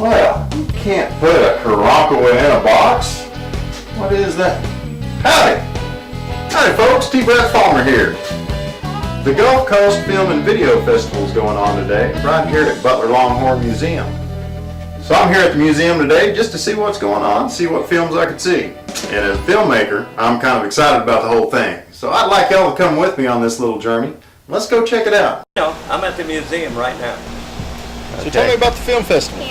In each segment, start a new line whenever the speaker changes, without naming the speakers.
Well, you can't put a caraco in a box. What is that? Howdy! Howdy folks, Folmar here. The Gulf Coast Film and Video Festival is going on today, right here at Butler Longhorn Museum. So I'm here at the museum today just to see what's going on, see what films I could see. And as a filmmaker, I'm kind of excited about the whole thing. So I'd like y'all to come with me on this little journey. Let's go check it out.
I'm at the museum right now.
So tell me about the film festival.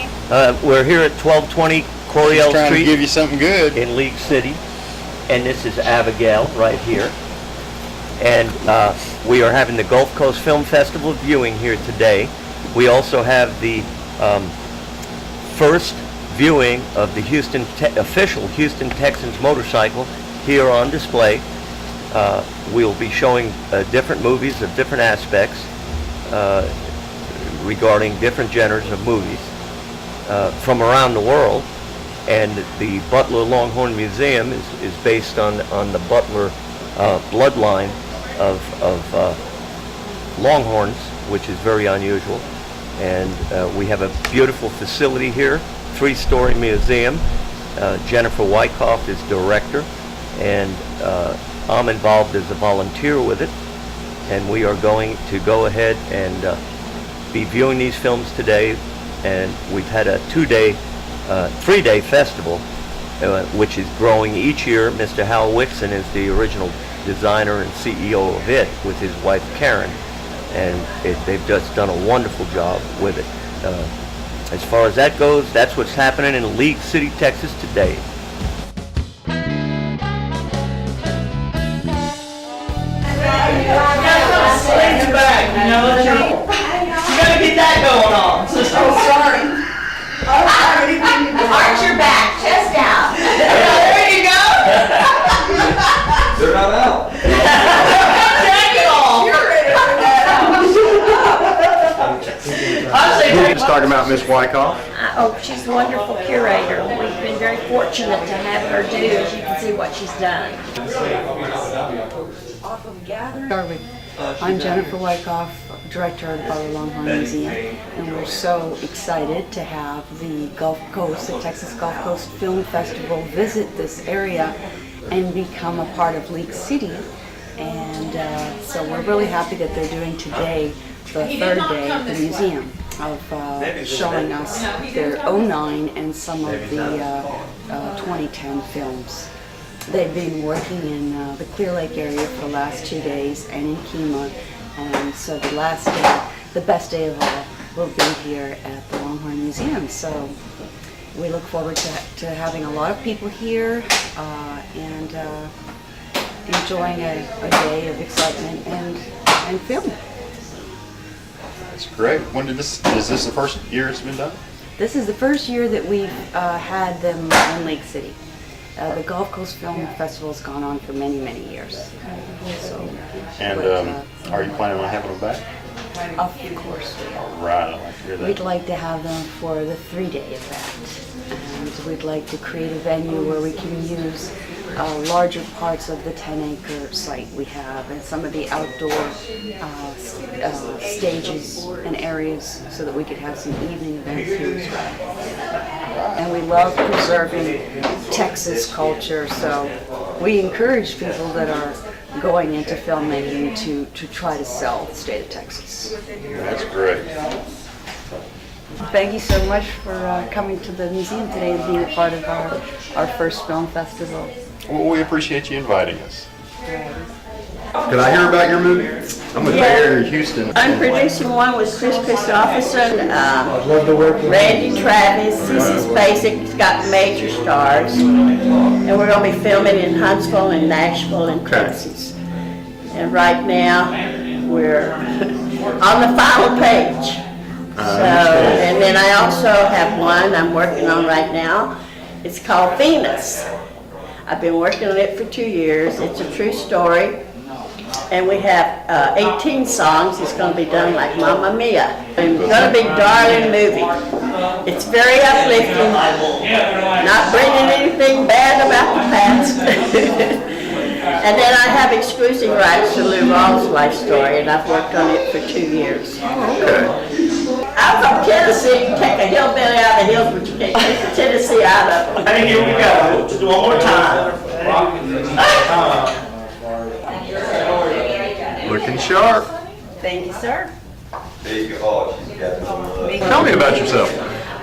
We're here at 1220 Coriel
Trying
Street
to give you something good.
in League City, and this is Abigail right here. And we are having the Gulf Coast Film Festival viewing here today. We also have the first viewing of the official Houston Texans motorcycle here on display. We'll be showing different movies of different aspects regarding different genres of movies from around the world. And the Butler Longhorn Museum is based on the Butler bloodline of Longhorns, which is very unusual. And we have a beautiful facility here, 3-story museum. Jennifer Wyckoff is director, and I'm involved as a volunteer with it. And we are going to go ahead and be viewing these films today. And we've had a 3-day festival, which is growing each year. Mr. Hal Wixon is the original designer and CEO of it with his wife Karen, and they've just done a wonderful job with it. As far as that goes, that's what's happening in League City, Texas today.
You gotta get that going on. Oh, sorry. Arch your back, chest out. There you go.
They're not out.
Drag it all. You're ready for that.
Just talking about Miss Wyckoff.
Oh, she's a wonderful curator. We've been very fortunate to have her do, as you can see what she's done.
I'm Jennifer Wyckoff, director of the Butler Longhorn Museum, and we're so excited to have the Texas Gulf Coast Film Festival visit this area and become a part of League City. And so we're really happy that they're doing today the third day of the museum of showing us their 09 and some of the 2010 films. They've been working in the Clear Lake area for the last 2 days and in Kima, and so the last day, the best day of all, will be here at the Longhorn Museum. So we look forward to having a lot of people here and enjoying a day of excitement and film.
That's great. Is this the first year it's been done?
This is the first year that we've had them in Lake City. The Gulf Coast Film Festival has gone on for many, many years. So,
are you planning on having them back?
Of course we are.
All right, I like to hear that.
We'd like to have them for the 3-day event. And we'd like to create a venue where we can use larger parts of the 10-acre site we have and some of the outdoor stages and areas so that we could have some evening events here as well. And we love preserving Texas culture, so we encourage people that are going into filmmaking to try to sell the state of Texas.
That's great.
Thank you so much for coming to the museum today and being a part of our first film festival.
Well, we appreciate you inviting us. Could I hear about your movie? I'm with Mayor Houston.
I'm producing one with Chris Christopherson, Randy Travis, Sissy Spacek. It's got major stars. And we're going to be filming in Huntsville and Nashville and Texas. And right now, we're on the final page. And then I also have one I'm working on right now. It's called Venus. I've been working on it for 2 years. It's a true story. And we have 18 songs. It's going to be done like Mamma Mia. It's going to be a darling movie. It's very uplifting, not bringing anything bad about the past. And then I have exclusive rights to Lou Rawls' life story, and I've worked on it for 2 years.
Okay.
I'm from Tennessee. Take a hillbilly out of the hills but you can't take the Tennessee out of them.
Hey, here we go. Just one more time.
Looking sharp.
Thank you, sir.
Tell me about yourself.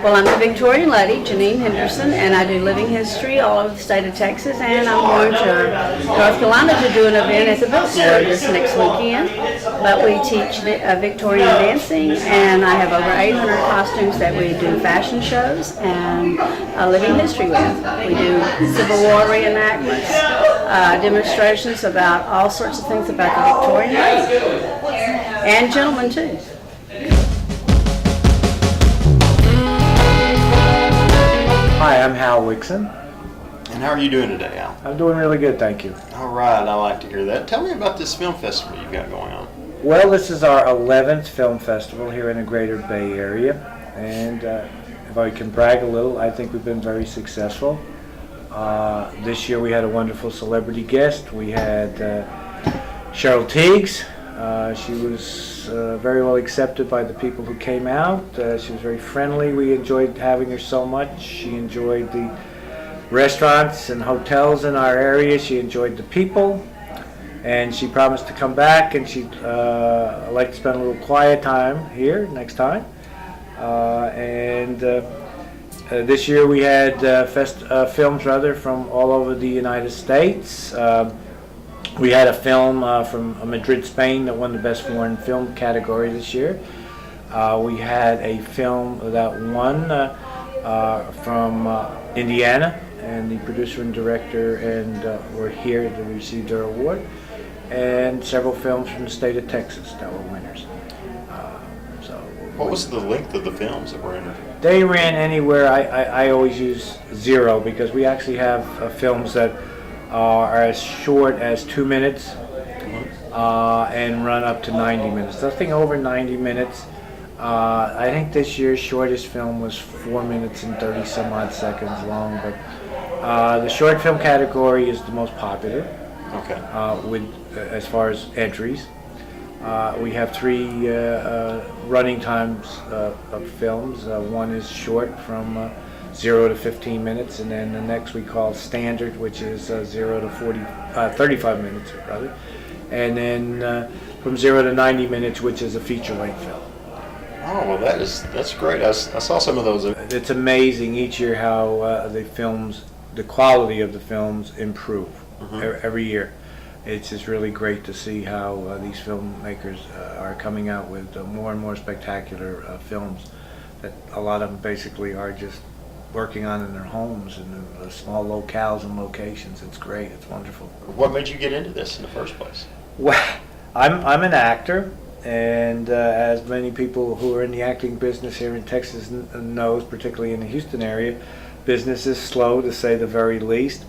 Well, I'm the Victorian lady, Janine Henderson, and I do living history all over the state of Texas, and I'm going to North Carolina to do an event at the Butler this next weekend. But we teach Victorian dancing, and I have over 800 costumes that we do fashion shows and living history with. We do Civil War reenactments, demonstrations about all sorts of things about the Victorian age, and gentlemen too.
Hi, I'm Hal Wixon.
And how are you doing today, Al?
I'm doing really good, thank you.
All right, I like to hear that. Tell me about this film festival you've got going on.
Well, this is our 11th film festival here in the greater Bay Area, and if I can brag a little, I think we've been very successful. This year we had a wonderful celebrity guest. We had Cheryl Teagues. She was very well accepted by the people who came out. She was very friendly. We enjoyed having her so much. She enjoyed the restaurants and hotels in our area. She enjoyed the people. And she promised to come back, and she'd like to spend a little quiet time here next time. This year we had films from all over the United States. We had a film from Madrid, Spain that won the Best Foreign Film category this year. We had a film that won from Indiana, and the producer and director were here to receive their award. And several films from the state of Texas that were winners.
What was the length of the films that were entered?
They ran anywhere. I always use 0 because we actually have films that are as short as 2 minutes and run up to 90 minutes. Nothing over 90 minutes. I think this year's shortest film was 4 minutes and 30 some odd seconds long, but the short film category is the most popular.
Okay.
As far as entries. We have 3 running times of films. One is short from 0 to 15 minutes, and then the next we call standard, which is 0 to 35 minutes rather, and then from 0 to 90 minutes, which is a feature-length film.
Oh, well, that's great. I saw some of those.
It's amazing each year how the quality of the films improve every year. It's just really great to see how these filmmakers are coming out with more and more spectacular films that a lot of them basically are just working on in their homes and in small locales and locations. It's great. It's wonderful.
What made you get into this in the first place?
Well, I'm an actor, and as many people who are in the acting business here in Texas knows, particularly in the Houston area, business is slow to say the very least.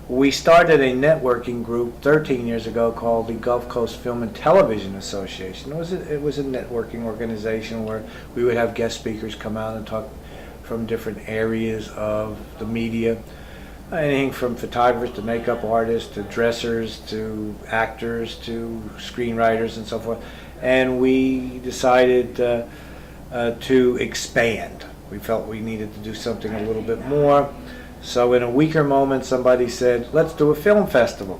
We started a networking group 13 years ago called the Gulf Coast Film and Television Association. It was a networking organization where we would have guest speakers come out and talk from different areas of the media. Anything from photographers to makeup artists to dressers to actors to screenwriters and so forth. And we decided to expand. We felt we needed to do something a little bit more. So in a weaker moment, somebody said, let's do a film festival.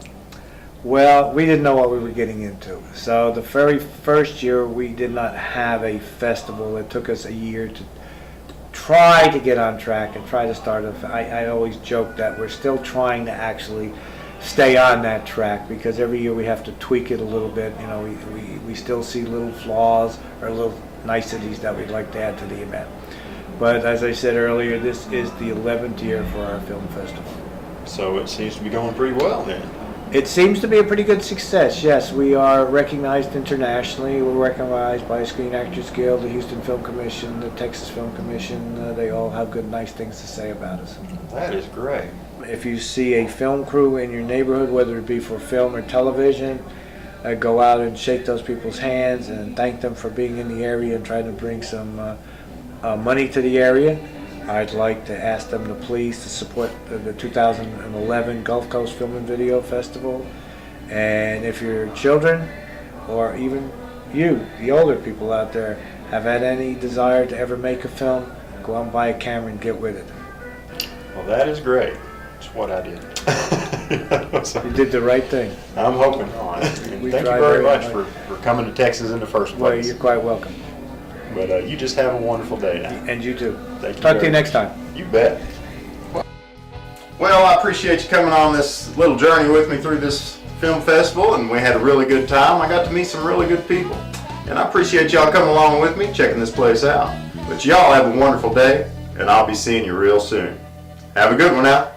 Well, we didn't know what we were getting into. So the very first year, we did not have a festival. It took us a year to try to get on track and try to start I always joke that we're still trying to actually stay on that track, because every year we have to tweak it a little bit. You know, we still see little flaws or little niceties that we'd like to add to the event. But as I said earlier, this is the 11th year for our film festival.
So it seems to be going pretty well then.
It seems to be a pretty good success, yes. We are recognized internationally. We're recognized by Screen Actors Guild, the Houston Film Commission, the Texas Film Commission. They all have good, nice things to say about us.
That is great.
If you see a film crew in your neighborhood, whether it be for film or television, go out and shake those people's hands and thank them for being in the area and try to bring some money to the area. I'd like to ask them to please support the 2011 Gulf Coast Film and Video Festival. And if your children, or even you, the older people out there, have had any desire to ever make a film, go go out and buy a camera and get with it.
Well, that is great. It's what I did. So,
You did the right thing.
I'm hoping on it. And
We
thank you
try
very
very
much
hard.
for coming to Texas in the first
Well,
place.
you're quite welcome.
But you just have a wonderful day now.
And you too.
Thank you
Talk to
very
you next
much.
time.
You bet. Well, I appreciate you coming on this little journey with me through this film festival, and we had a really good time. I got to meet some really good people. And I appreciate y'all coming along with me, checking this place out. But y'all have a wonderful day, and I'll be seeing you real soon. Have a good one now.